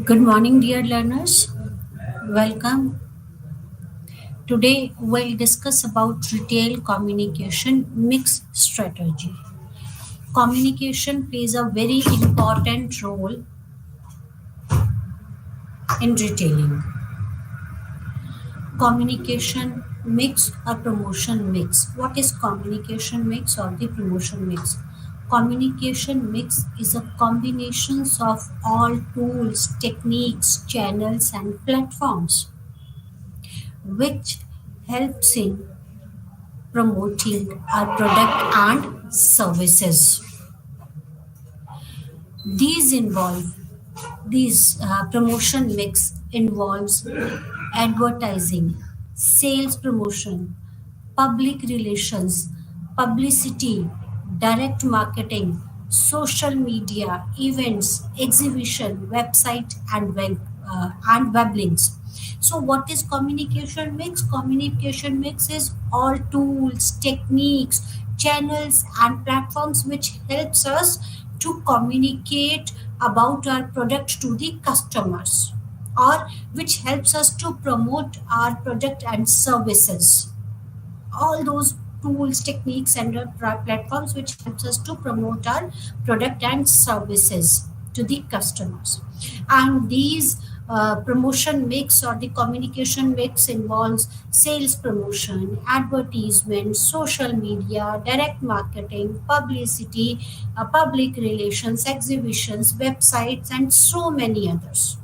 Good morning, dear learners. Welcome. Today we'll discuss about retail communication mix strategy. Communication plays a very important role in retailing. Communication mix or promotion mix. What is communication mix or the promotion mix? Communication mix is a combination of all tools, techniques, channels, and platforms which helps in promoting our product and services. These involve promotion mix involves advertising, sales promotion, public relations, publicity, direct marketing, social media, events, exhibition, website, and web links. So, what is communication mix? Communication mix is all tools, techniques, channels, and platforms which helps us to communicate about our product to the customers or which helps us to promote our product and services. All those tools, techniques, and platforms which helps us to promote our product and services to the customers. And these promotion mix or the communication mix involves sales promotion, advertisement, social media, direct marketing, publicity, public relations, exhibitions, websites, and so many others.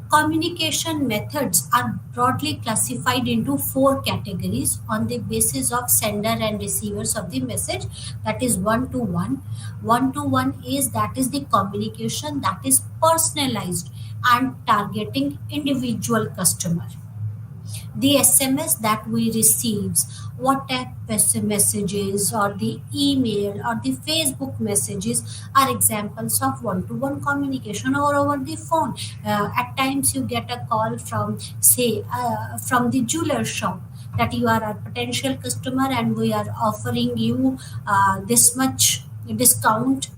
Communication methods are broadly classified into four categories on the basis of sender and receivers of the message, that is one to one. One to one is that is the communication that is personalized and targeting individual customer. The SMS that we receives, WhatsApp messages or the email or the Facebook messages are examples of one-to-one communication or over the phone. At times you get a call from say from the jeweler shop that you are a potential customer and we are offering you this much discount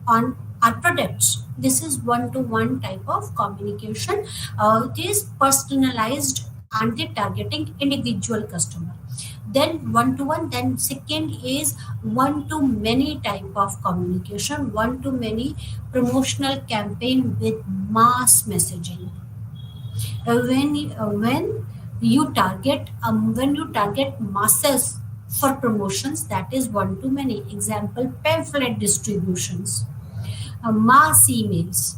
on our products. This is one-to-one type of communication. It is personalized and the targeting individual customer. Then one-to-one. Then second is one-to-many type of communication. One-to-many promotional campaign with mass messaging. When you target masses for promotions, that is one-to-many. Example: pamphlet distributions, mass emails.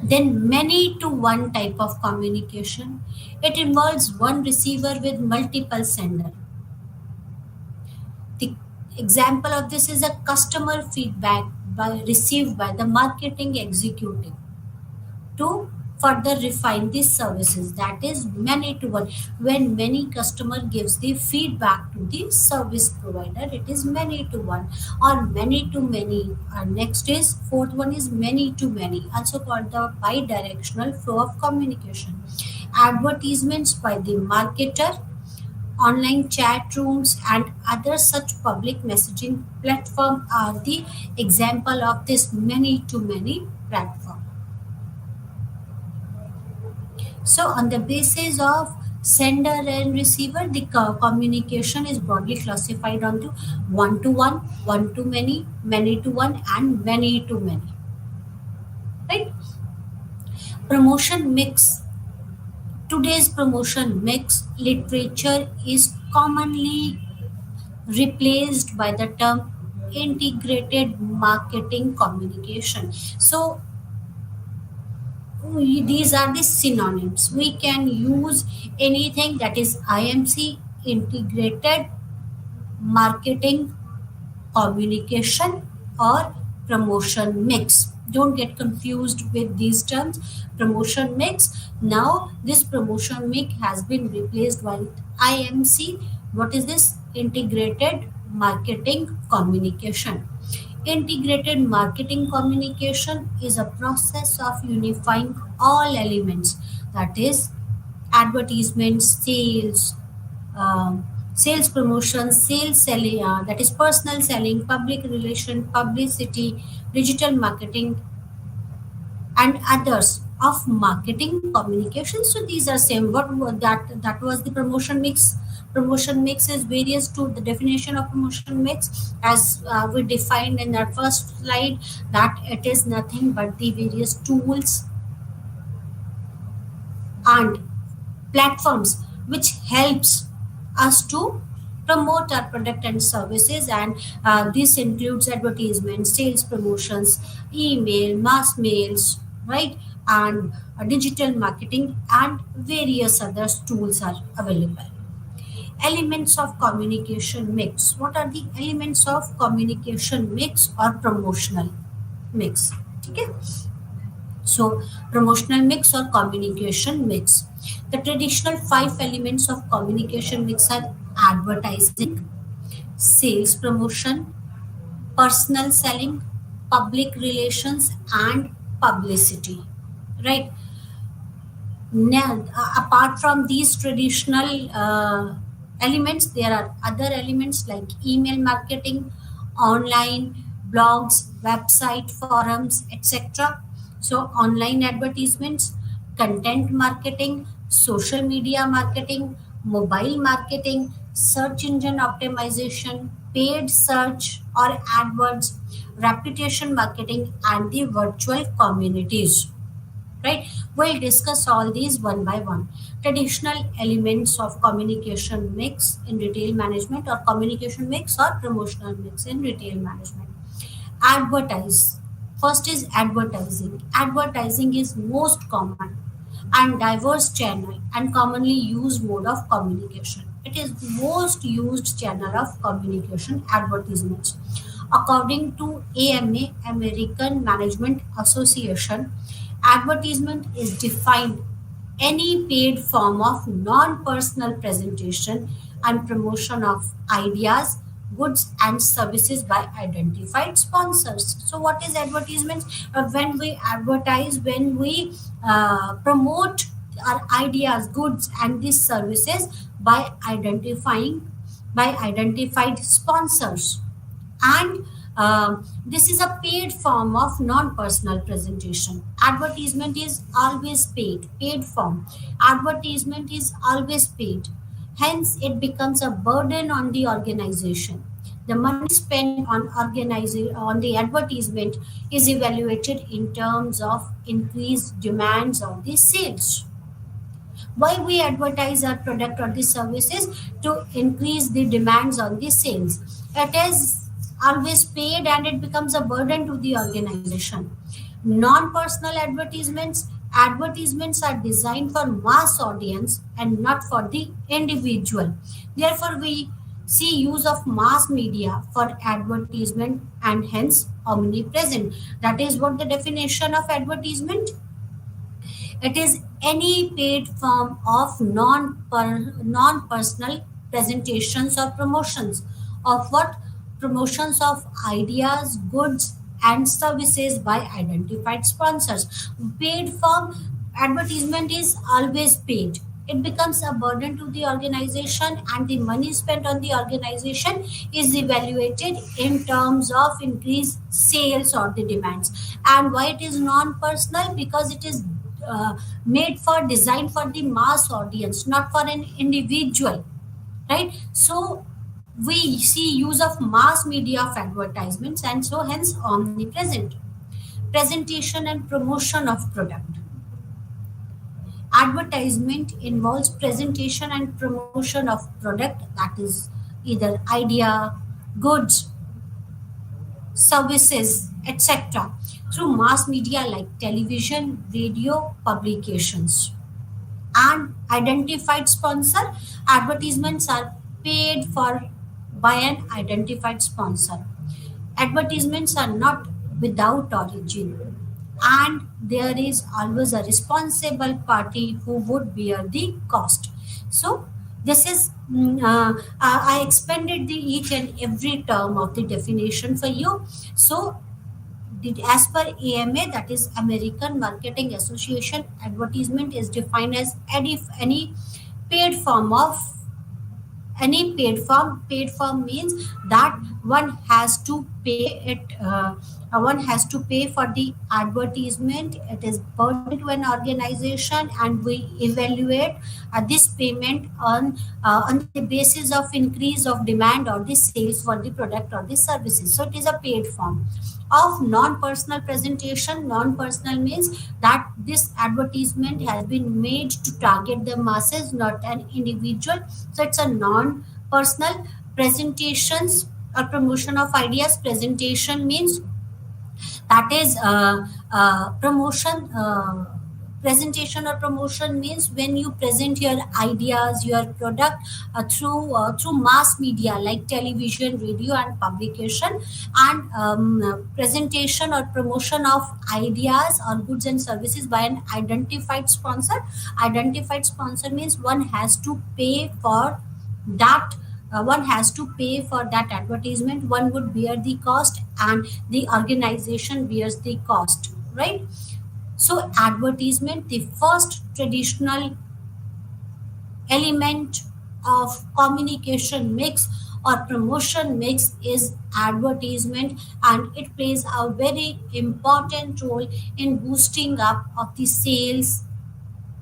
Then many to one type of communication. It involves one receiver with multiple sender. The example of this is a customer feedback received by the marketing executive to further refine these services, that is many to one. When many customer gives the feedback to the service provider, it is many to one or many to many. Next is fourth one is many to many, also called the bi-directional flow of communication. Advertisements by the marketer, online chat rooms, and other such public messaging platform are the example of this many to many platform. So, on the basis of sender and receiver, the communication is broadly classified onto one to one, one to many to one, and many to many. Right? Promotion mix. Today's promotion mix literature is commonly replaced by the term integrated marketing communication. So, these are the synonyms. We can use anything that is IMC, integrated marketing communication, or promotion mix. Don't get confused with these terms. Promotion mix. Now, this promotion mix has been replaced by IMC. What is this? Integrated marketing communication. Integrated marketing communication is a process of unifying all elements, that is advertisements, sales promotion, sales selling, that is personal selling, public relation, publicity, digital marketing, and others of marketing communication. So these are same. That was the promotion mix. Promotion mix is various to the definition of promotion mix as we defined in our first slide, that it is nothing but the various tools and platforms which helps us to promote our product and services, and this includes advertisement, sales promotions, email, mass mails, right, and digital marketing, and various other tools are available. Elements of communication mix. What are the elements of communication mix or promotional mix? Okay. So, promotional mix or communication mix. The traditional five elements of communication mix are advertising, sales promotion, personal selling, public relations, and publicity. Right? Now, apart from these traditional elements, there are other elements like email marketing, online blogs, website, forums, etc. So, online advertisements, content marketing, social media marketing, mobile marketing, search engine optimization, paid search or AdWords, reputation marketing, and the virtual communities, right? We'll discuss all these one by one. Traditional elements of communication mix in retail management, or communication mix or promotional mix in retail management. Advertise. First is advertising. Advertising is most common and diverse channel and commonly used mode of communication. It is most used channel of communication, advertisements. According to AMA, American Management Association, advertisement is defined any paid form of non-personal presentation and promotion of ideas, goods, and services by identified sponsors. So, what is advertisement? When we advertise, when we promote our ideas, goods, and these services by identified sponsors, and this is a paid form of non-personal presentation. Advertisement is always paid form. Advertisement is always paid, hence it becomes a burden on the organization. The money spent on organizing on the advertisement is evaluated in terms of increased demands of the sales. Why we advertise our product or the services? To increase the demands on the sales. It is always paid and it becomes a burden to the organization. Non-personal advertisements are designed for mass audience and not for the individual. Therefore, we see use of mass media for advertisement and hence omnipresent. That is what the definition of advertisement. It is any paid form of non-personal presentations or promotions of what? Promotions of ideas, goods, and services by identified sponsors. Paid form advertisement is always paid. It becomes a burden to the organization, and the money spent on the organization is evaluated in terms of increased sales or the demands. And why it is non-personal? Because it is made for designed for the mass audience, not for an individual, right? So we see use of mass media of advertisements, and so hence omnipresent. Presentation and promotion of product. Advertisement involves presentation and promotion of product, that is either idea, goods, services, etc., through mass media like television, radio, publications. And identified sponsor. Advertisements are paid for by an identified sponsor. Advertisements are not without origin, and there is always a responsible party who would bear the cost. So, this is I expanded the each and every term of the definition for you. So, as per AMA, that is American Marketing Association, advertisement is defined as any paid form of any paid form. Paid form means that one has to pay it. One has to pay for the advertisement. It is burden to an organization, and we evaluate this payment on the basis of increase of demand or the sales for the product or the services. So it is a paid form of non-personal presentation. Non-personal means that this advertisement has been made to target the masses, not an individual. So it's a non-personal presentations or promotion of ideas. Presentation means that is promotion. Presentation or promotion means when you present your ideas, your product through mass media like television, radio, and publication. And presentation or promotion of ideas or goods and services by an identified sponsor. Identified sponsor means one has to pay for that. One has to pay for that advertisement. One would bear the cost, and the organization bears the cost, right? So advertisement, the first traditional element of communication mix or promotion mix is advertisement, and it plays a very important role in boosting up of the sales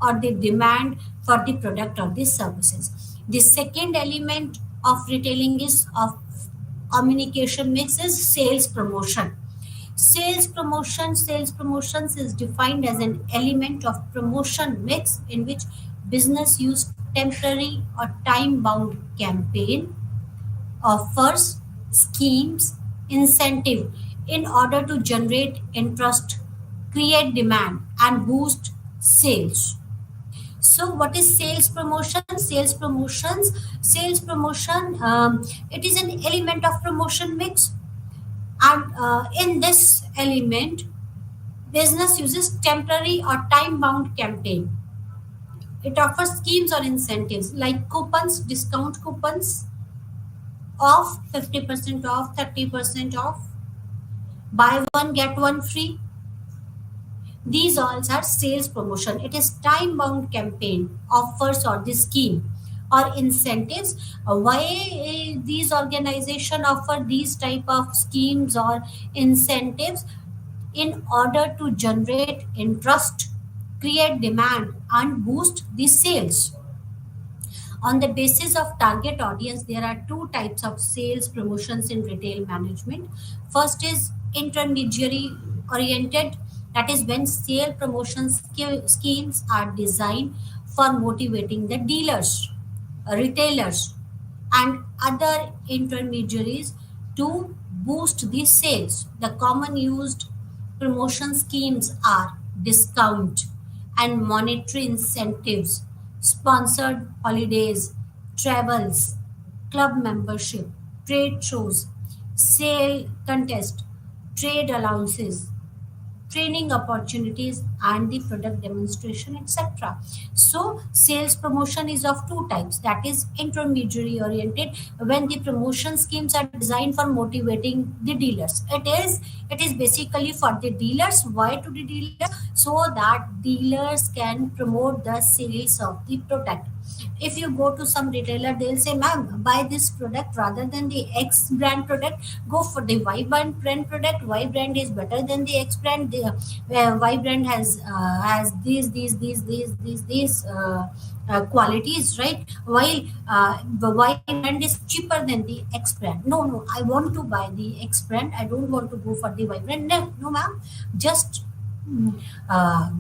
or the demand for the product or the services. The second element of retailing is of communication mix is sales promotion. Sales promotions is defined as an element of promotion mix in which business use temporary or time bound campaign, offers, schemes, incentive in order to generate interest, create demand, and boost sales. So, what is sales promotion? Sales promotion, it is an element of promotion mix, and in this element, business uses temporary or time-bound campaign. It offers schemes or incentives like coupons, discount coupons, off 50% off, 30% off, buy one get one free. These all are sales promotion. It is time bound campaign, offers or the scheme or incentives. Why these organization offer these type of schemes or incentives? In order to generate interest, create demand, and boost the sales. On the basis of target audience, there are two types of sales promotions in retail management. First is intermediary oriented, that is when sale promotion schemes are designed for motivating the dealers, retailers, and other intermediaries to boost the sales. The common used promotion schemes are discount and monetary incentives, sponsored holidays, travels, club membership, trade shows, sale contest, trade allowances, training opportunities, and the product demonstration, etc. So sales promotion is of two types, that is intermediary oriented, when the promotion schemes are designed for motivating the dealers. It is basically for the dealers. Why to the dealers? So that dealers can promote the sales of the product. If you go to some retailer, they'll say, ma'am, buy this product rather than the X brand product, go for the Y brand product. Y brand is better than the X brand. The Y brand has these qualities, right? While the Y brand is cheaper than the X brand. No, I want to buy the X brand, I don't want to go for the Y brand. No, ma'am, just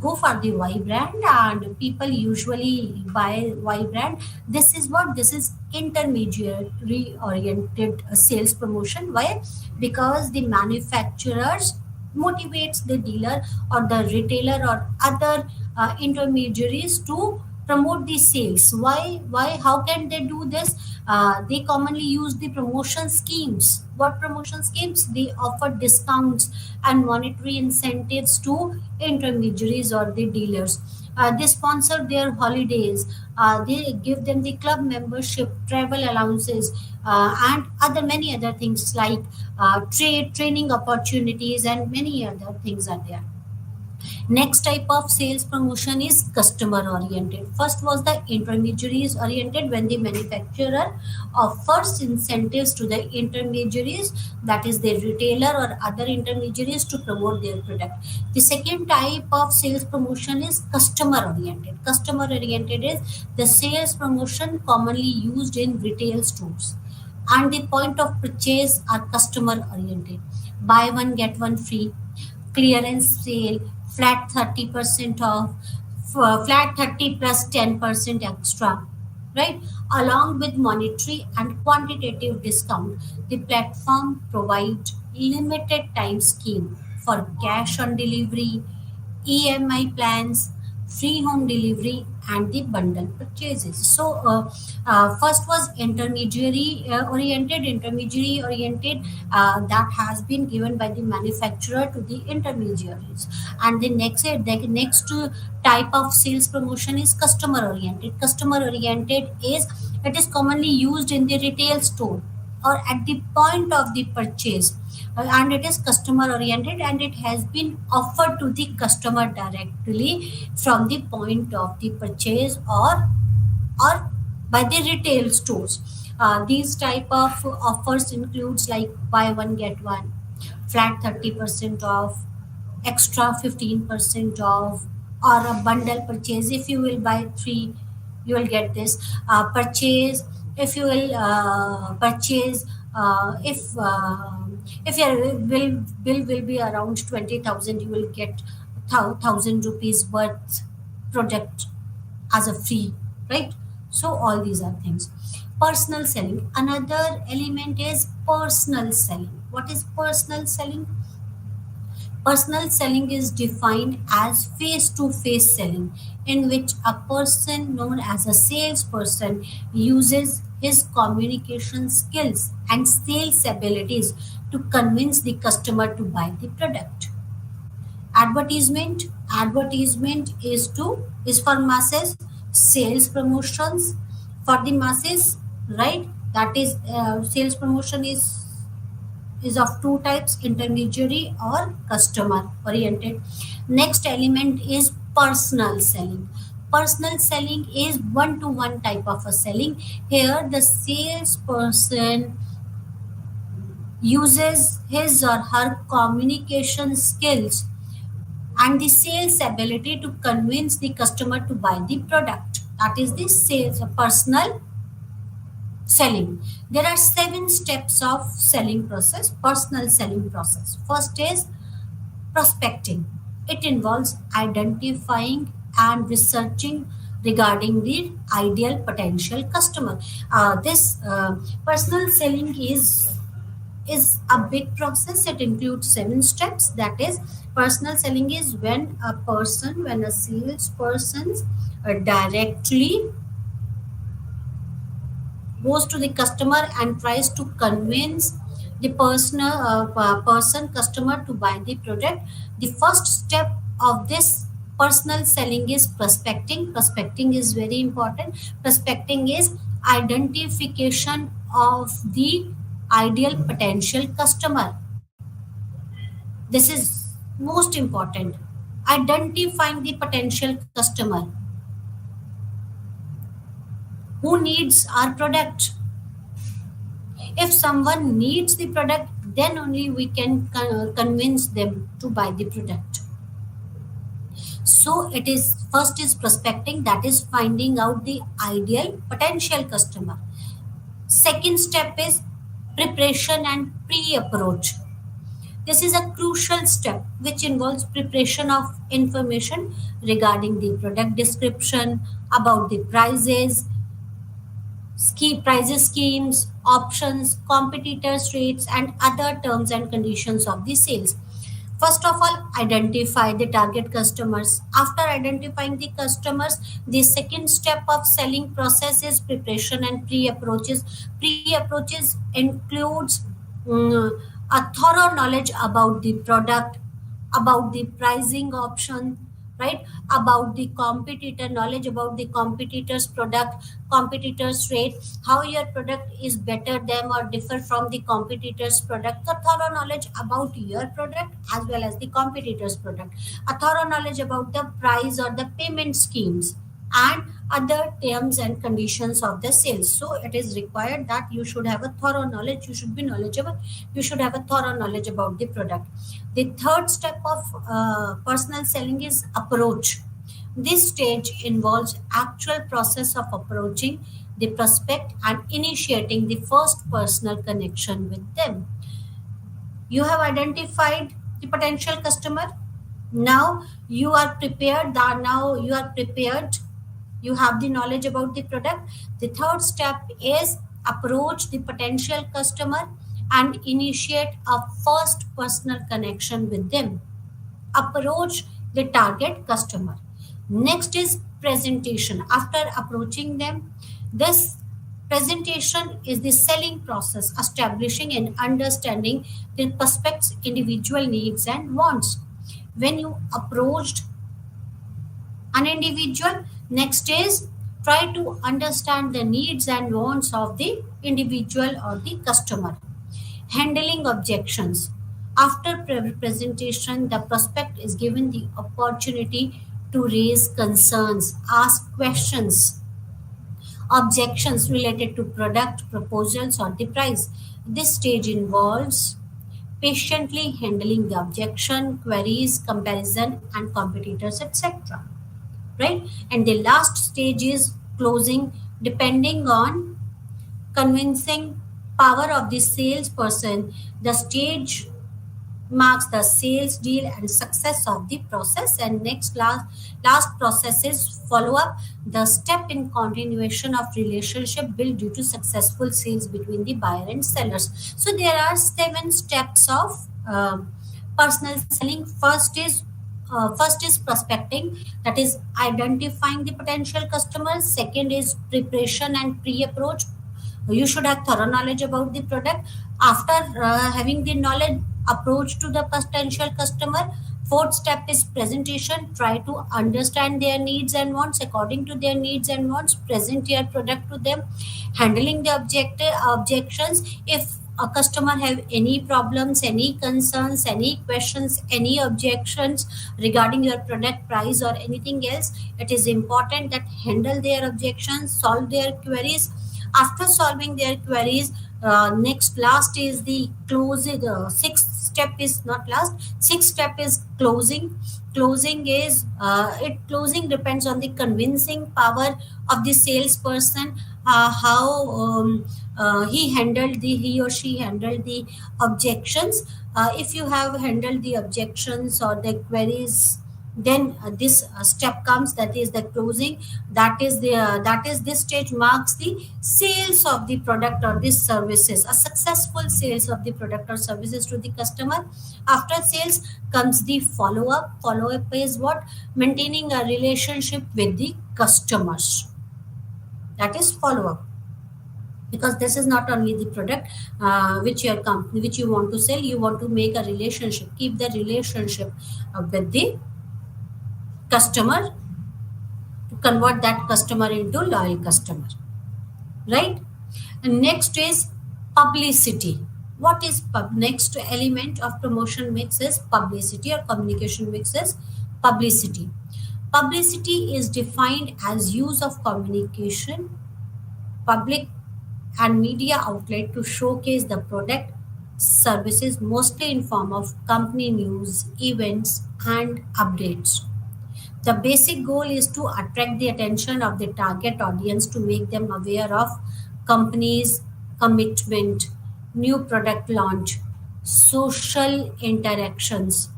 go for the Y brand, and people usually buy Y brand. This is intermediary oriented sales promotion. Why? Because the manufacturers motivates the dealer or the retailer or other intermediaries to promote the sales. Why? How can they do this? They commonly use the promotion schemes. What promotion schemes? They offer discounts and monetary incentives to intermediaries or the dealers. They sponsor their holidays. They give them the club membership, travel allowances, and other many other things like training opportunities, and many other things are there. Next type of sales promotion is customer oriented. First was the intermediaries oriented, when the manufacturer offers incentives to the intermediaries, that is the retailer or other intermediaries, to promote their product. The second type of sales promotion is customer oriented. Customer oriented is the sales promotion commonly used in retail stores, and the point of purchase are customer oriented. Buy one get one free, clearance sale, flat 30% off, flat 30 plus 10% extra, right? Along with monetary and quantitative discount, the platform provides limited time scheme for cash on delivery, EMI plans, free home delivery, and the bundle purchases. So, first was intermediary oriented, that has been given by the manufacturer to the intermediaries. And the next type of sales promotion is customer oriented. Customer oriented is, it is commonly used in the retail store or at the point of the purchase, and it is customer oriented, and it has been offered to the customer directly from the point of the purchase, or by the retail stores. These type of offers includes like buy one get one, flat 30% off, extra 15% off, or a bundle purchase. If you will buy three, you will get this purchase. If you will purchase, if your bill will be around 20,000, you will get 1,000 rupees worth product as a free, right? So all these are things. Personal selling, another element is personal selling. What is personal selling? Personal selling is defined as face to face selling, in which a person known as a salesperson uses his communication skills and sales abilities to convince the customer to buy the product. Advertisement is for masses, sales promotions for the masses, right? That is, sales promotion is of two types, intermediary or customer oriented. Next element is personal selling. Personal selling is one to one type of a selling. Here the salesperson uses his or her communication skills and the sales ability to convince the customer to buy the product. That is the sales personal selling. There are 7 steps of selling process, personal selling process. First is prospecting. It involves identifying and researching regarding the ideal potential customer. This personal selling is a big process. It includes 7 steps. That is, personal selling is when a salesperson directly goes to the customer and tries to convince the person customer to buy the product. The first step of this personal selling is prospecting. Prospecting is very important. Prospecting is identification of the ideal potential customer. This is most important. Identifying the potential customer who needs our product. If someone needs the product, then only we can convince them to buy the product. So it is, first is prospecting, that is finding out the ideal potential customer. Second step is preparation and pre-approach. This is a crucial step which involves preparation of information regarding the product description, about the prices schemes, options, competitors' rates, and other terms and conditions of the sales. First of all, identify the target customers. After identifying the customers, the second step of selling process is preparation and pre-approaches. Pre-approaches includes a thorough knowledge about the product, about the pricing option, right? About the competitor, knowledge about the competitor's product, competitor's rate, how your product is better than or differ from the competitor's product. A thorough knowledge about your product as well as the competitor's product, a thorough knowledge about the price or the payment schemes and other terms and conditions of the sales. So it is required that you should have a thorough knowledge, you should be knowledgeable, you should have a thorough knowledge about the product. The third step of personal selling is approach. This stage involves actual process of approaching the prospect and initiating the first personal connection with them. You have identified the potential customer. Now you are prepared that now you are prepared, you have the knowledge about the product. The third step is approach the potential customer and initiate a first personal connection with them. Approach the target customer. Next is presentation. After approaching them, this presentation is the selling process, establishing and understanding the prospect's individual needs and wants. When you approached an individual, next is try to understand the needs and wants of the individual or the customer. Handling objections. After presentation, the prospect is given the opportunity to raise concerns, ask questions, objections related to product proposals or the price. This stage involves patiently handling the objection, queries, comparison, and competitors, etc. Right? And the last stage is closing, depending on convincing power of the salesperson. The stage marks the sales deal and success of the process. And last process is follow up, the step in continuation of relationship built due to successful sales between the buyer and sellers. So there are 7 steps of personal selling. First is prospecting, that is identifying the potential customers. Second is preparation and pre-approach. You should have thorough knowledge about the product. After having the knowledge, approach to the potential customer. Fourth step is presentation. Try to understand their needs and wants. According to their needs and wants, present your product to them. Handling the objections. If a customer have any problems, any concerns, any questions, any objections regarding your product price or anything else, it is important that handle their objections, solve their queries. After solving their queries, next last is the closing. Sixth step is not last. Sixth step is closing. Closing depends on the convincing power of the salesperson, how he or she handled the objections. If you have handled the objections or the queries, then this step comes, that is the closing. That is this stage marks the sales of the product or the services, a successful sales of the product or services to the customer. After sales comes the follow up is what? Maintaining a relationship with the customers. That is follow up, because this is not only the product which your company, which you want to sell, you want to make a relationship, keep the relationship with the customer, to convert that customer into loyal customer, right? And next is publicity. What is next element of promotion mix is publicity, or communication mix is publicity. Publicity is defined as use of communication, public and media outlet to showcase the product, services, mostly in form of company news, events, and updates. The basic goal is to attract the attention of the target audience, to make them aware of companies' commitment, new product launch, social interactions,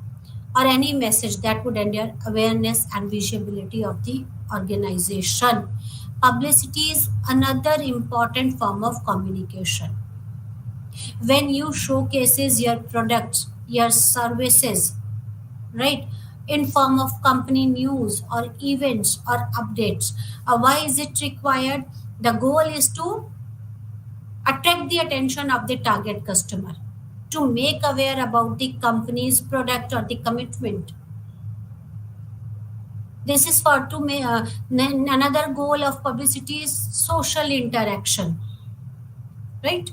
or any message that would ensure awareness and visibility of the organization. Publicity is another important form of communication. When you showcases your products, your services, right, in form of company news or events or updates. Why is it required? The goal is to attract the attention of the target customer, to make aware about the company's product or the commitment, This is for to make another goal of publicity is social interaction, right?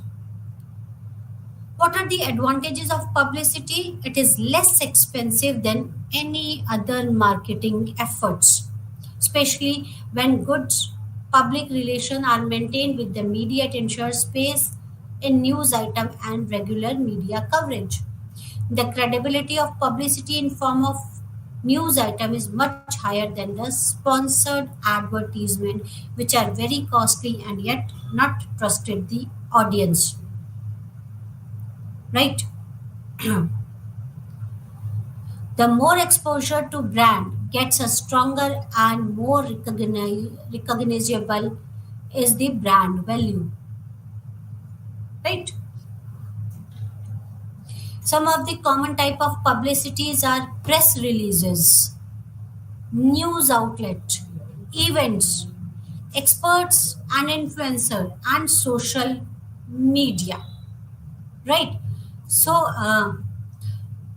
What are the advantages of publicity? It is less expensive than any other marketing efforts, especially when good public relations are maintained with the media. It ensures space in news item and regular media coverage. The credibility of publicity in form of news item is much higher than the sponsored advertisement, which are very costly and yet not trusted the audience, right? The more exposure to brand gets a stronger and more recognizable is the brand value, right? Some of the common type of publicities are press releases, news outlet, events, experts and influencer, and social media, right? So how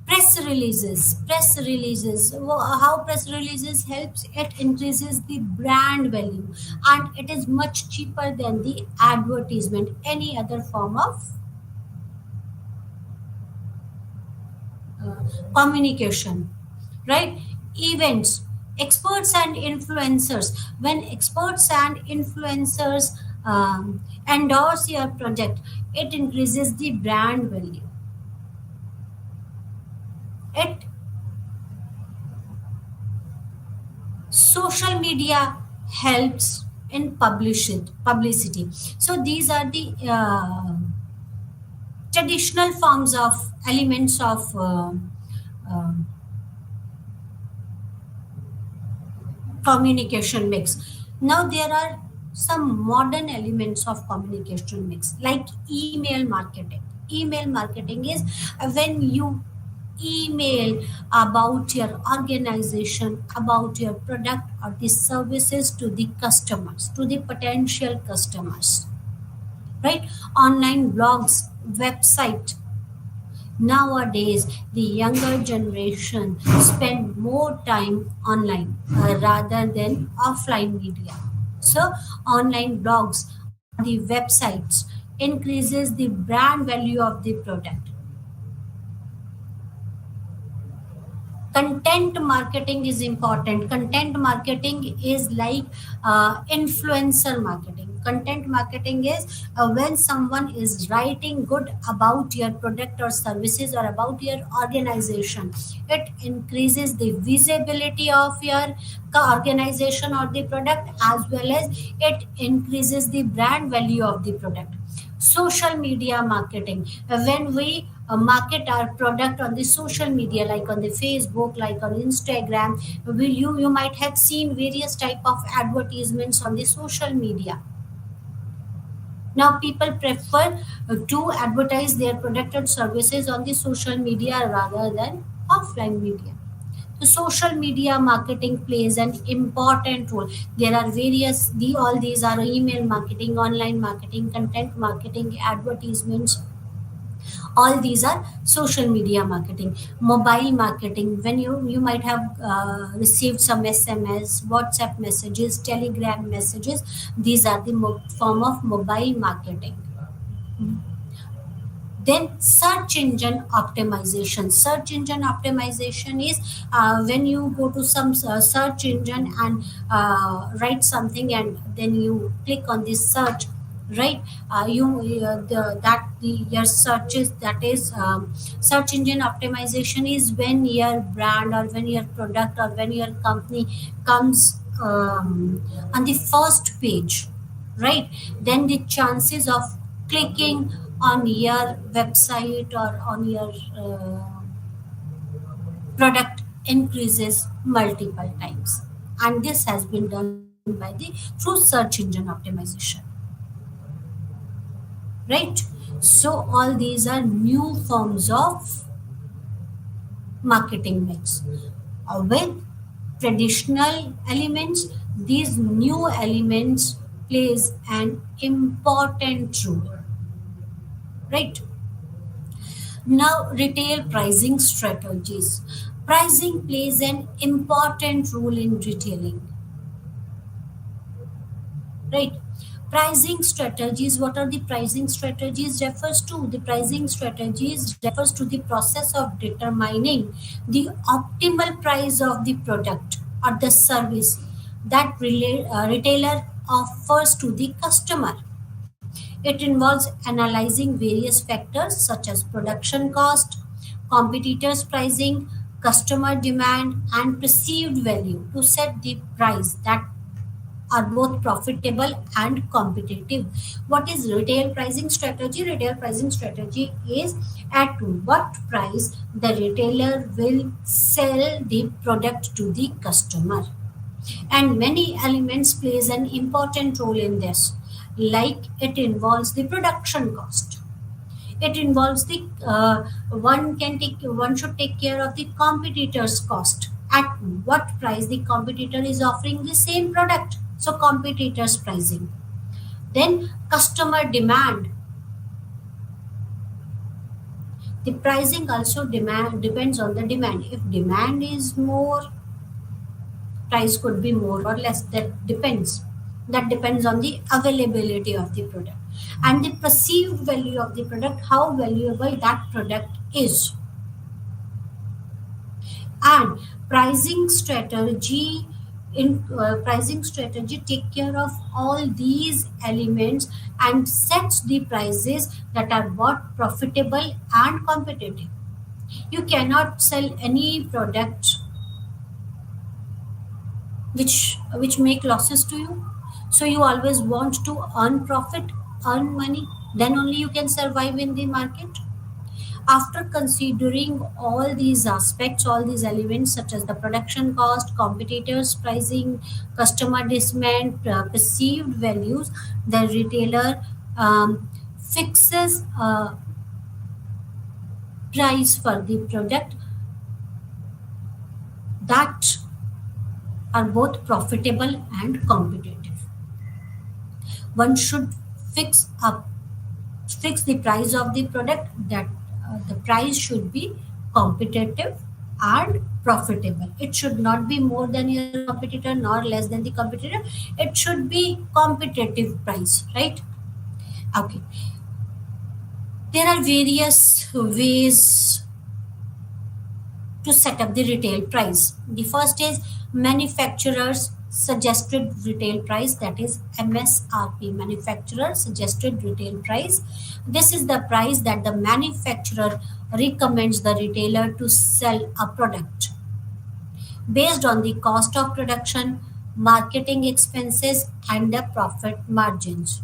press releases helps, it increases the brand value, and it is much cheaper than the advertisement, any other form of communication, right? Events, experts and influencers, when experts and influencers endorse your project, it increases the brand value. It social media helps in publicity. So these are the traditional forms of elements of uh, communication mix. Now there are some modern elements of communication mix like email marketing. Email marketing is when you email about your organization, about your product or the services to the customers, to the potential customers, right? Online blogs, website. Nowadays, the younger generation spend more time online rather than offline media. So, online blogs or the websites increases the brand value of the product. Content marketing is important. Content marketing is like influencer marketing. Content marketing is when someone is writing good about your product or services or about your organization, it increases the visibility of your organization or the product, as well as it increases the brand value of the product. Social media marketing, when we market our product on the social media like on the Facebook, like on Instagram, you might have seen various type of advertisements on the social media. Now people prefer to advertise their product and services on the social media rather than offline media. So social media marketing plays an important role. There are various all these are email marketing, online marketing, content marketing, advertisements. All these are social media marketing. Mobile marketing, when you might have received some SMS, WhatsApp messages, Telegram messages. These are the form of mobile marketing. Then search engine optimization. Search engine optimization is when you go to some search engine and write something, and then you click on this search, right? You that the your searches, that is search engine optimization is when your brand or when your product or when your company comes on the first page, right? Then the chances of clicking on your website or on your product increases multiple times, and this has been done by the through search engine optimization, right? So all these are new forms of marketing mix. With traditional elements, these new elements plays an important role, right? Now, retail pricing strategies. Pricing plays an important role in retailing, right? Pricing strategies, what are the pricing strategies refers to? The pricing strategies refers to the process of determining the optimal price of the product or the service that retailer offers to the customer. It involves analyzing various factors such as production cost, competitors' pricing, customer demand, and perceived value to set the price that are both profitable and competitive. What is retail pricing strategy? Retail pricing strategy is at what price the retailer will sell the product to the customer, and many elements plays an important role in this, like it involves the production cost. It involves the one should take care of the competitor's cost, at what price the competitor is offering the same product, so competitors pricing. Then customer demand. The pricing also demand depends on the demand. If demand is more, price could be more or less. That depends on the availability of the product and the perceived value of the product, how valuable that product is. And pricing strategy pricing strategy take care of all these elements and sets the prices that are both profitable and competitive. You cannot sell any product which make losses to you, so you always want to earn profit, earn money, then only you can survive in the market. After considering all these aspects, all these elements such as the production cost, competitors pricing, customer demand, perceived values, the retailer fixes a price for the product that are both profitable and competitive. One should fix up fix the price of the product that the price should be competitive and profitable. It should not be more than your competitor nor less than the competitor. It should be competitive price, right? Okay. There are various ways to set up the retail price. The first is manufacturer's suggested retail price, that is MSRP, manufacturer suggested retail price. This is the price that the manufacturer recommends the retailer to sell a product based on the cost of production, marketing expenses, and the profit margins.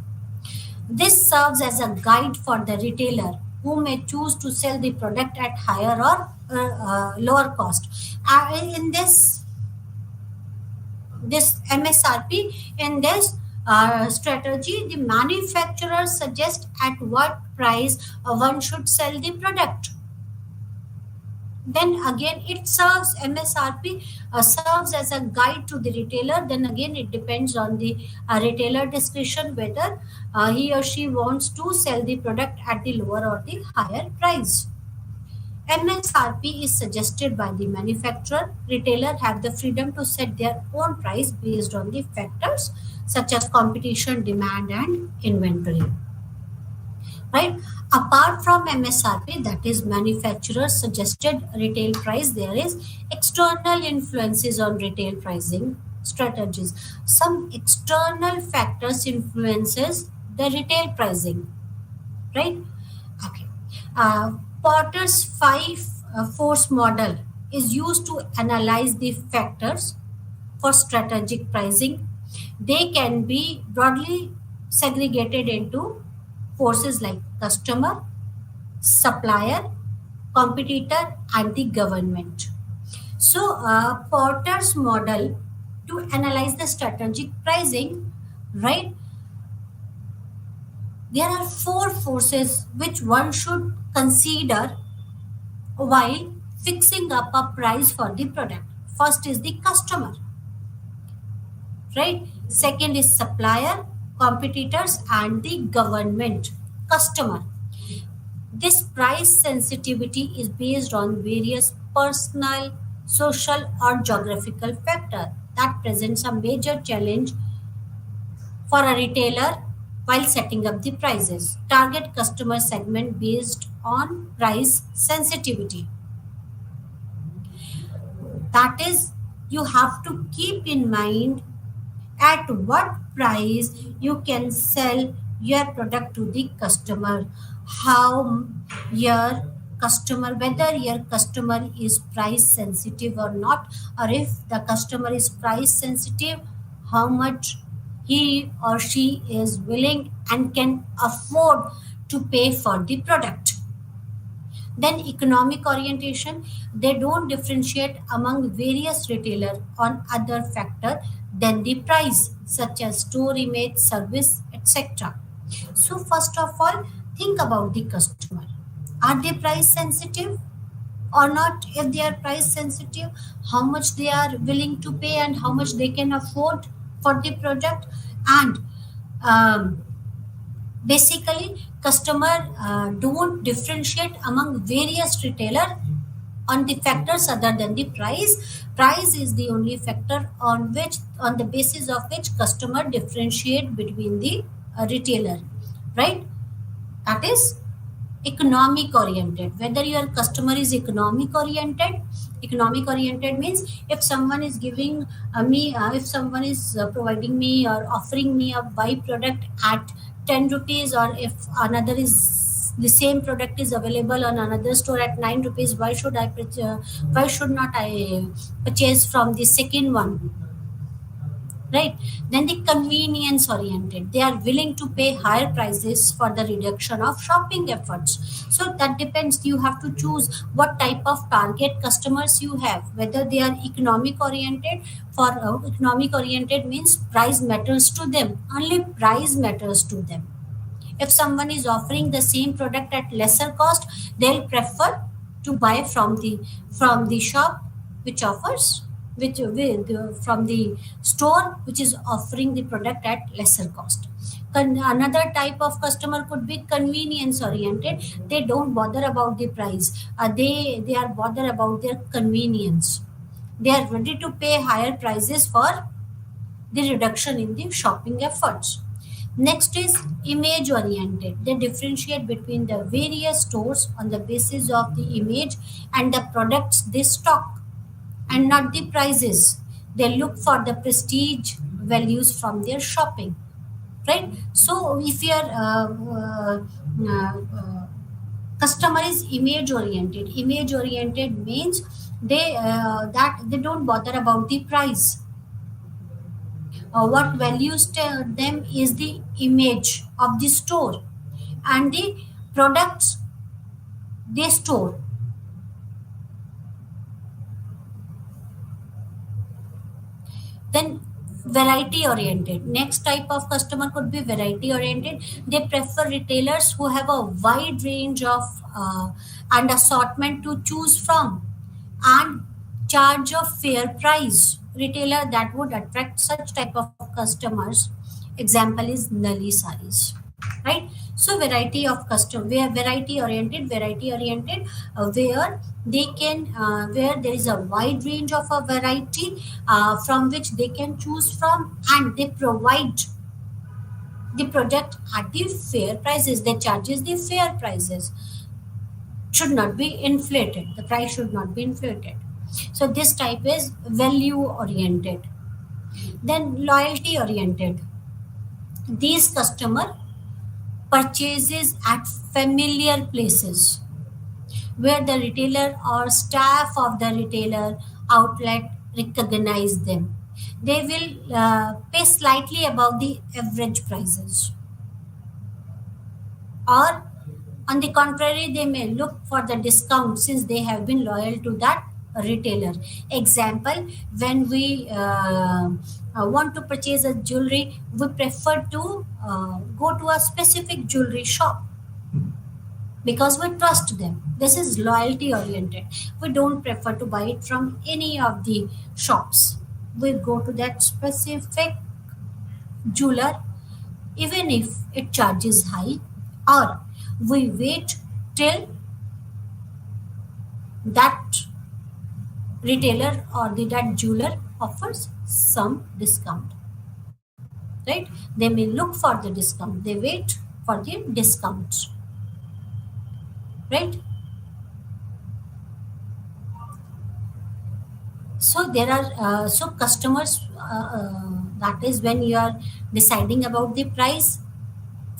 This serves as a guide for the retailer who may choose to sell the product at higher or lower cost. In this MSRP, in this strategy, the manufacturer suggests at what price one should sell the product. Then again, it serves MSRP serves as a guide to the retailer. Then again, it depends on the retailer discretion whether he or she wants to sell the product at the lower or the higher price. MSRP is suggested by the manufacturer. Retailer have the freedom to set their own price based on the factors such as competition, demand, and inventory. Right? Apart from MSRP, that is manufacturer suggested retail price, there is external influences on retail pricing strategies. Some external factors influences the retail pricing, right? Okay. Porter's five force model is used to analyze the factors for strategic pricing. They can be broadly segregated into forces like customer, supplier, competitor, and the government. So, Porter's model to analyze the strategic pricing, right? There are four forces which one should consider while fixing up a price for the product. First is the customer, right? Second is supplier, competitors, and the government. Customer. This price sensitivity is based on various personal social or geographical factor that presents a major challenge for a retailer while setting up the prices. Target customer segment based on price sensitivity. That is, you have to keep in mind at what price you can sell your product to the customer, how your customer, whether your customer is price sensitive or not, or if the customer is price sensitive, how much he or she is willing and can afford to pay for the product. Then economic orientation, they don't differentiate among various retailer on other factor than the price, such as store image, service, etc. So first of all, think about the customer. Are they price sensitive or not? If they are price sensitive, how much they are willing to pay and how much they can afford for the product. And um, basically, customer don't differentiate among various retailer on the factors other than the price. Price is the only factor on the basis of which customer differentiate between the retailer, right? That is economic oriented. Whether your customer is economic oriented means if someone is giving me if someone is providing me or offering me a buy product at 10 rupees, or if another is the same product is available on another store at 9 rupees, why should not I purchase from the second one, right? Then the convenience oriented, they are willing to pay higher prices for the reduction of shopping efforts. So that depends, you have to choose what type of target customers you have, whether they are economic oriented. For economic oriented means price matters to them, only price matters to them. If someone is offering the same product at lesser cost, they'll prefer to buy from the shop which offers from the store which is offering the product at lesser cost. Another type of customer could be convenience oriented. They don't bother about the price. They are bothered about their convenience. They are ready to pay higher prices for the reduction in the shopping efforts. Next is image oriented. They differentiate between the various stores on the basis of the image and the products they stock, and not the prices. They look for the prestige values from their shopping, right? So if your customer is image oriented means they don't bother about the price. What values them is the image of the store and the products they store. Then variety oriented, next type of customer could be variety oriented. They prefer retailers who have a wide range of and assortment to choose from and charge a fair price. Retailer that would attract such type of customers, example is Nali saris, right? So variety of custom, where variety oriented, where they can where there is a wide range of a variety from which they can choose from, and they provide the product at the fair prices. They charges the fair prices, should not be inflated, the price should not be inflated. So this type is value oriented. Then loyalty oriented, these customer purchases at familiar places where the retailer or staff of the retailer outlet recognize them. They will pay slightly above the average prices, or on the contrary, they may look for the discount since they have been loyal to that retailer. Example, when we want to purchase a jewelry, we prefer to go to a specific jewelry shop because we trust them. This is loyalty oriented. We don't prefer to buy it from any of the shops. We go to that specific jeweler even if it charges high, or we wait till that retailer or that jeweler offers some discount, right? They may look for the discount, they wait for the discounts, right? So there are customers, that is when you are deciding about the price.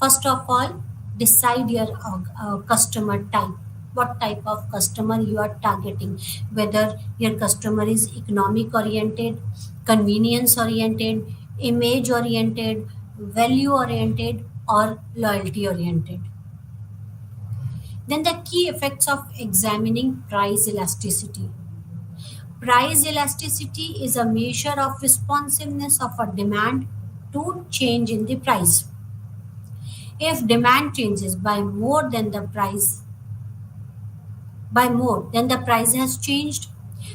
First of all, decide your customer type. What type of customer you are targeting? Whether your customer is economic oriented, convenience oriented, image oriented, value oriented, or loyalty oriented. Then the key effects of examining price elasticity. Price elasticity is a measure of responsiveness of a demand to change in the price. If demand changes by more than the price has changed,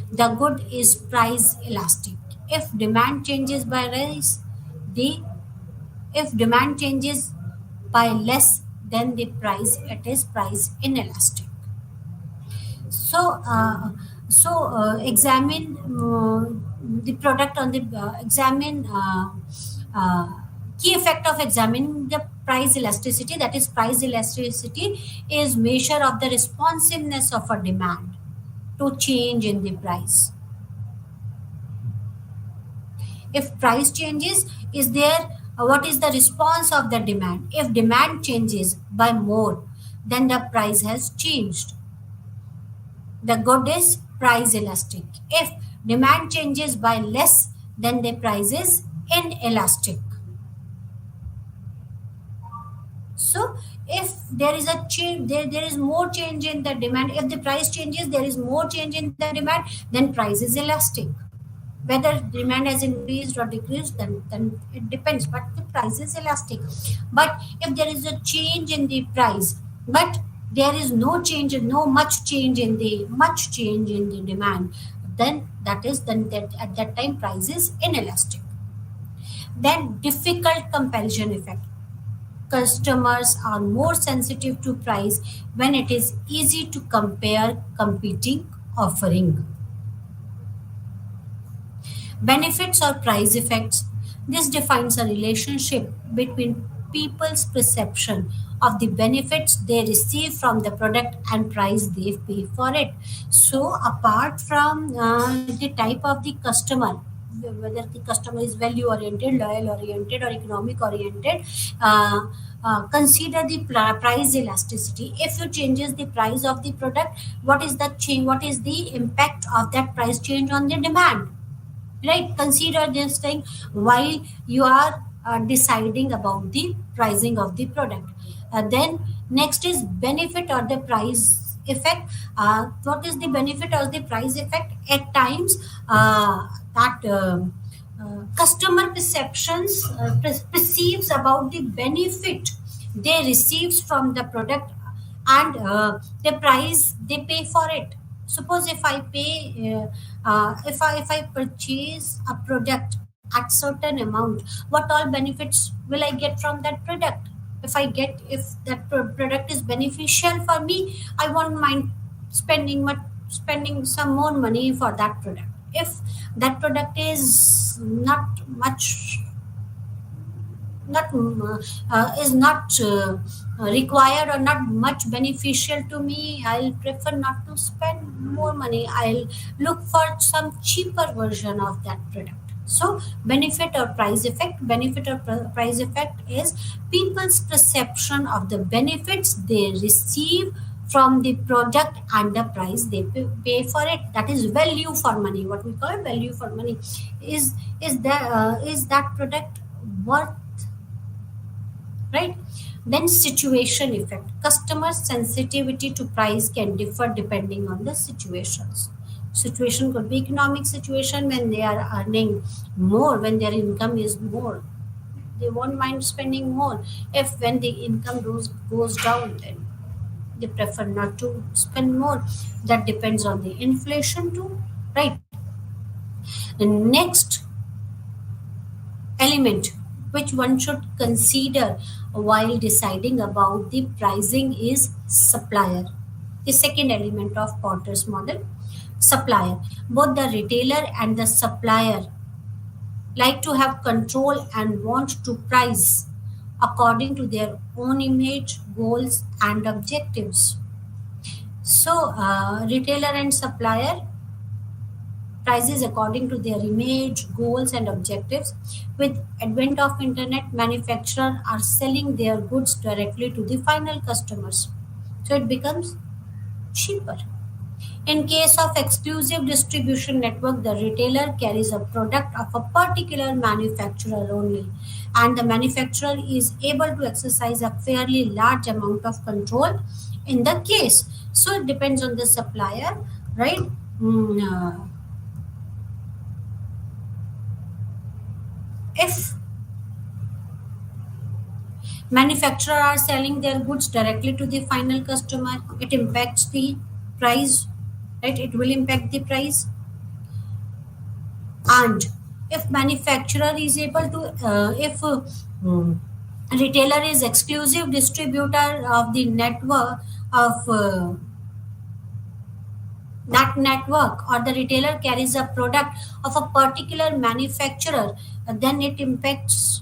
the good is price elastic. If demand changes by rise, the if demand changes by less than the price, it is price inelastic. So, examine the product on the examine uh, key effect of examining the price elasticity. That is, price elasticity is measure of the responsiveness of a demand to change in the price. If price changes, is there what is the response of the demand? If demand changes by more, then the price has changed. The good is price elastic. If demand changes by less, then the price is inelastic. So if there is a change, there is more change in the demand. If the price changes, there is more change in the demand, then price is elastic. Whether demand has increased or decreased, then it depends, but the price is elastic. But if there is a change in the price, but there is no much change in the demand, then that at that time price is inelastic. Then difficult comparison effect. Customers are more sensitive to price when it is easy to compare competing offering. Benefits or price effects. This defines a relationship between people's perception of the benefits they receive from the product and price they pay for it. So, apart from the type of the customer, whether the customer is value oriented, loyal oriented, or economic oriented, consider the price elasticity. If you changes the price of the product, what is the change? What is the impact of that price change on the demand? Right, consider this thing while you are deciding about the pricing of the product. Then next is benefit or the price effect. What is the benefit or the price effect? At times that customer perceptions perceives about the benefit they receives from the product and the price they pay for it. Suppose if I pay if I purchase a product at certain amount, what all benefits will I get from that product? If that product is beneficial for me, I won't mind spending some more money for that product. If that product is not required or not much beneficial to me, I'll prefer not to spend more money. I'll look for some cheaper version of that product. So benefit or price effect. Benefit or price effect is people's perception of the benefits they receive from the product and the price they pay for it. That is value for money. What we call value for money is that product worth, right? Then situation effect. Customer sensitivity to price can differ depending on the situations. Situation could be economic situation when they are earning more, when their income is more, they won't mind spending more. If when the income goes down, then they prefer not to spend more. That depends on the inflation too, right? The next element which one should consider while deciding about the pricing is supplier, the second element of Porter's model. Supplier. Both the retailer and the supplier like to have control and want to price according to their own image, goals, and objectives. So, retailer and supplier prices according to their image, goals, and objectives. With advent of internet, manufacturers are selling their goods directly to the final customers. So it becomes cheaper. In case of exclusive distribution network, the retailer carries a product of a particular manufacturer only, and the manufacturer is able to exercise a fairly large amount of control in the case. So it depends on the supplier, right? Mm, if manufacturers are selling their goods directly to the final customer, it impacts the price, right? It will impact the price. And if manufacturer is able to if retailer is exclusive distributor of the network of that network, or the retailer carries a product of a particular manufacturer, then it impacts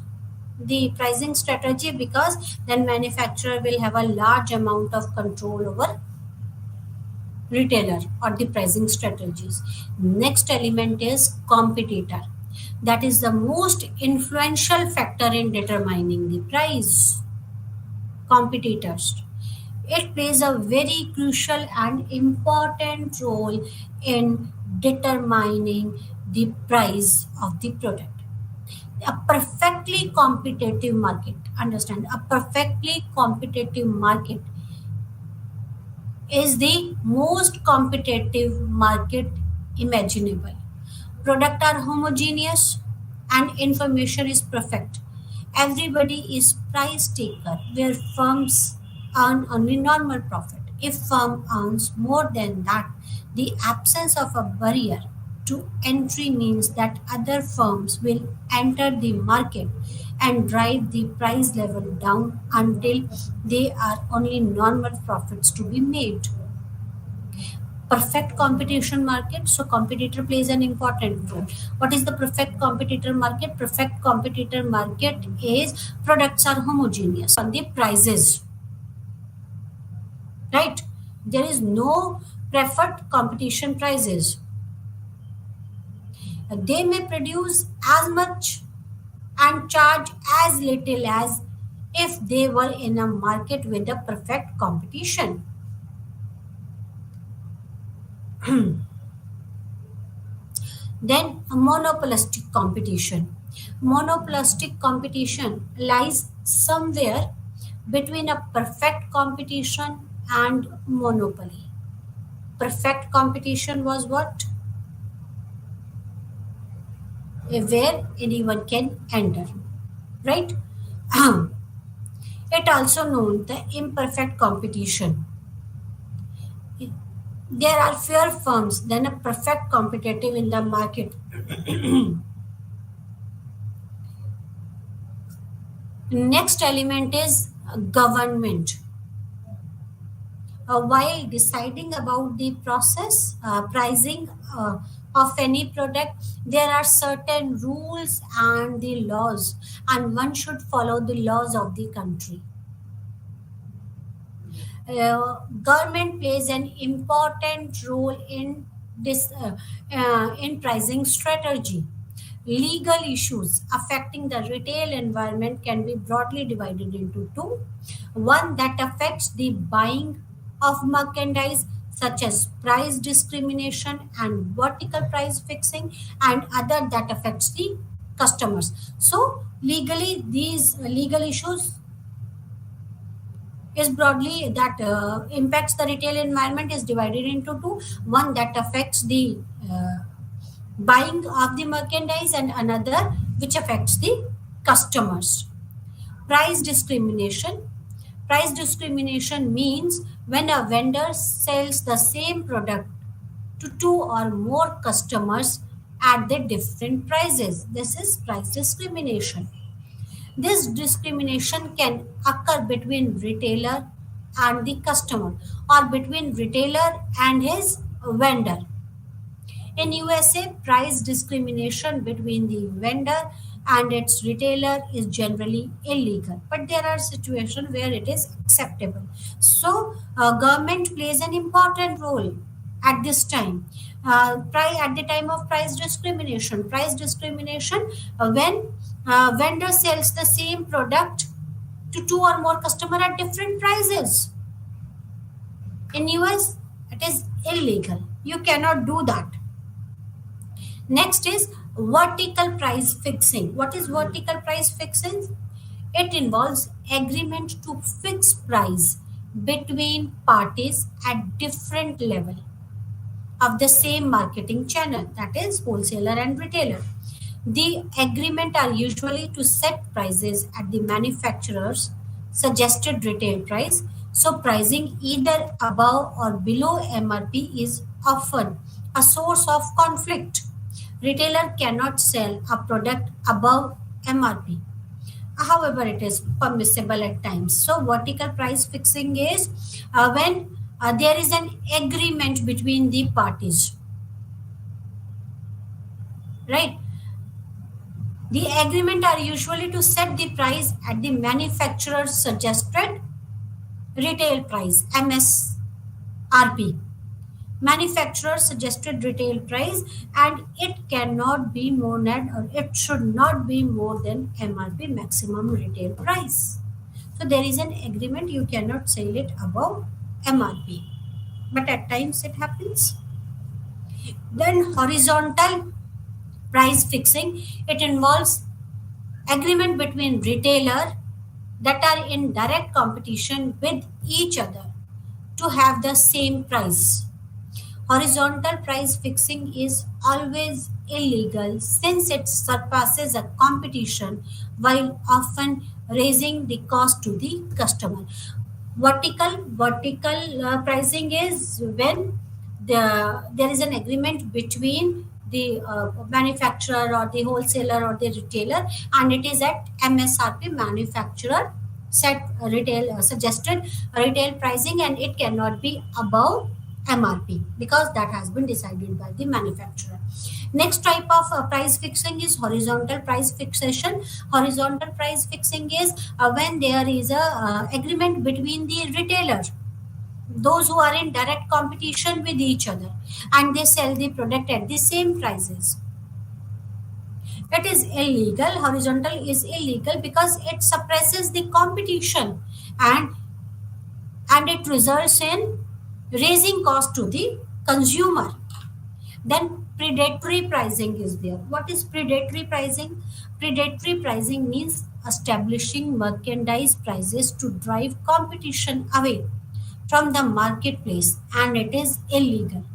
the pricing strategy, because then manufacturer will have a large amount of control over retailer or the pricing strategies. Next element is competitor. That is the most influential factor in determining the price. Competitors. It plays a very crucial and important role in determining the price of the product. A perfectly competitive market, understand, a perfectly competitive market is the most competitive market imaginable. Products are homogeneous and information is perfect. Everybody is price taker where firms earn only normal profit. If firm earns more than that, the absence of a barrier to entry means that other firms will enter the market and drive the price level down until they are only normal profits to be made. Perfect competition market, so competitor plays an important role. What is the perfect competitor market? Perfect competitor market is products are homogeneous on the prices, right? There is no preferred competition prices. They may produce as much and charge as little as if they were in a market with a perfect competition. Then a monopolistic competition. Monopolistic competition lies somewhere between a perfect competition and monopoly. Perfect competition was what? Where anyone can enter, right? It also known the imperfect competition. There are fewer firms than a perfect competitive in the market. Next element is government. While deciding about the process, pricing of any product, there are certain rules and the laws, and one should follow the laws of the country. Government plays an important role in this in pricing strategy. Legal issues affecting the retail environment can be broadly divided into two. One that affects the buying of merchandise, such as price discrimination and vertical price fixing, and other that affects the customers. So, legally, these legal issues is broadly that impacts the retail environment is divided into two. One that affects the uh, buying of the merchandise, and another which affects the customers. Price discrimination. Price discrimination means when a vendor sells the same product to two or more customers at the different prices. This is price discrimination. This discrimination can occur between retailer and the customer, or between retailer and his vendor. In USA, price discrimination between the vendor and its retailer is generally illegal, but there are situations where it is acceptable. So government plays an important role at this time. At the time of price discrimination, when vendor sells the same product to two or more customer at different prices. In US, it is illegal. You cannot do that. Next is vertical price fixing. What is vertical price fixing? It involves agreement to fix price between parties at different level of the same marketing channel, that is wholesaler and retailer. The agreement are usually to set prices at the manufacturer's suggested retail price. So pricing either above or below MRP is often a source of conflict. Retailer cannot sell a product above MRP. However, it is permissible at times. So vertical price fixing is when there is an agreement between the parties, right? The agreement are usually to set the price at the manufacturer's suggested retail price, MSRP. Manufacturer suggested retail price, and it cannot be more than, or it should not be more than MRP, maximum retail price. So there is an agreement, you cannot sell it above MRP, but at times it happens. Then horizontal price fixing, it involves agreement between retailer that are in direct competition with each other to have the same price. Horizontal price fixing is always illegal since it surpasses a competition while often raising the cost to the customer. Vertical pricing is when there is an agreement between the manufacturer or the wholesaler or the retailer, and it is at MSRP, manufacturer set retail suggested retail pricing, and it cannot be above MRP because that has been decided by the manufacturer. Next type of price fixing is horizontal price fixation. Horizontal price fixing is when there is a agreement between the retailer, those who are in direct competition with each other, and they sell the product at the same prices. It is illegal. Horizontal is illegal because it suppresses the competition, and it results in raising cost to the consumer. Then predatory pricing is there. What is predatory pricing? Predatory pricing means establishing merchandise prices to drive competition away from the marketplace, and it is illegal.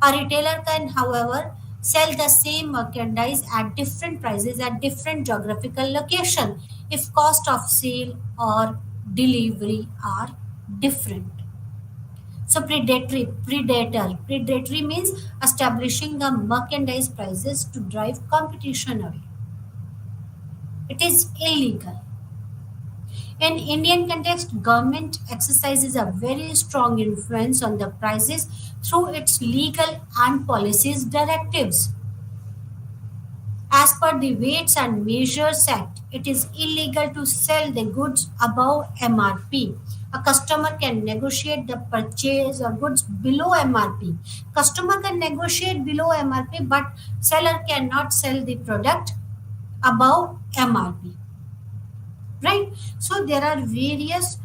A retailer can, however, sell the same merchandise at different prices at different geographical location if cost of sale or delivery are different. So predatory means establishing the merchandise prices to drive competition away. It is illegal. In Indian context, government exercises a very strong influence on the prices through its legal and policies directives. As per the Weights and Measures Act, it is illegal to sell the goods above MRP. A customer can negotiate the purchase of goods below MRP. Customer can negotiate below MRP, but seller cannot sell the product above MRP. Right? So there are various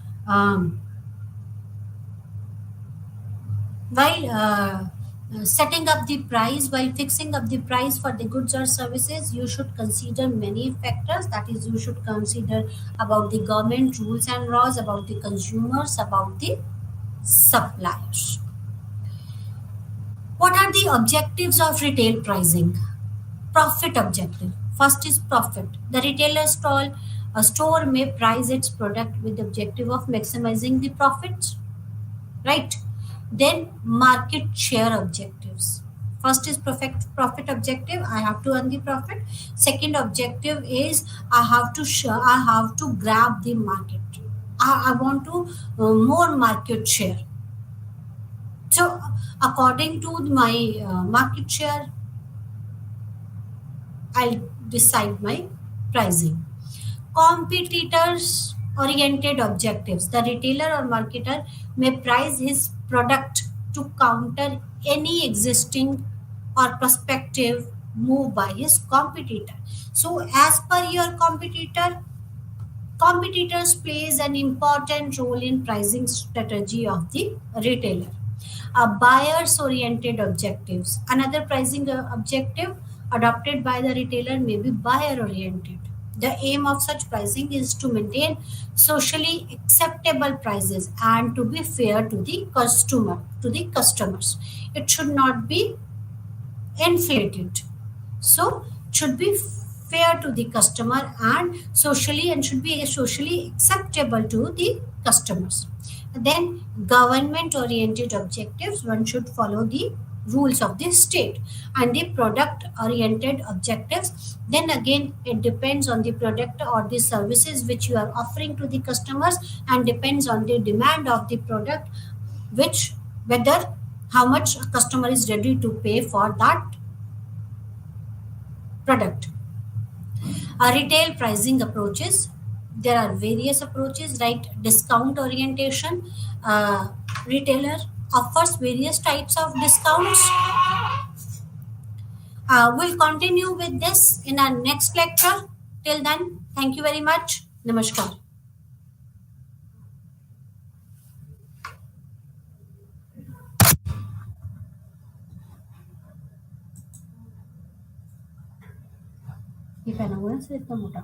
while setting up the price, while fixing up the price for the goods or services, you should consider many factors. That is, you should consider about the government rules and laws, about the consumers, about the suppliers. What are the objectives of retail pricing? Profit objective. First is profit. The retailer a store may price its product with the objective of maximizing the profits, right? Then market share objectives. First is profit objective. I have to earn the profit. Second objective is I have to grab the market. I want to more market share. So according to my market share, I'll decide my pricing. Competitors oriented objectives. The retailer or marketer may price his product to counter any existing or prospective move by his competitor. So, as per your competitor, competitors plays an important role in pricing strategy of the retailer. Buyers oriented objectives. Another pricing objective adopted by the retailer may be buyer oriented. The aim of such pricing is to maintain socially acceptable prices and to be fair to the customers. It should not be inflated. So it should be fair to the customer and should be socially acceptable to the customers. Then government oriented objectives, one should follow the rules of the state. And the product oriented objectives, then again it depends on the product or the services which you are offering to the customers, and depends on the demand of the product, which whether how much a customer is ready to pay for that product. Retail pricing approaches. There are various approaches, right? Discount orientation. Retailer offers various types of discounts. We'll continue with this in our next lecture. Till then, thank you very much. Namaskar. ये पहना हुआ है ना sir इतना मोटा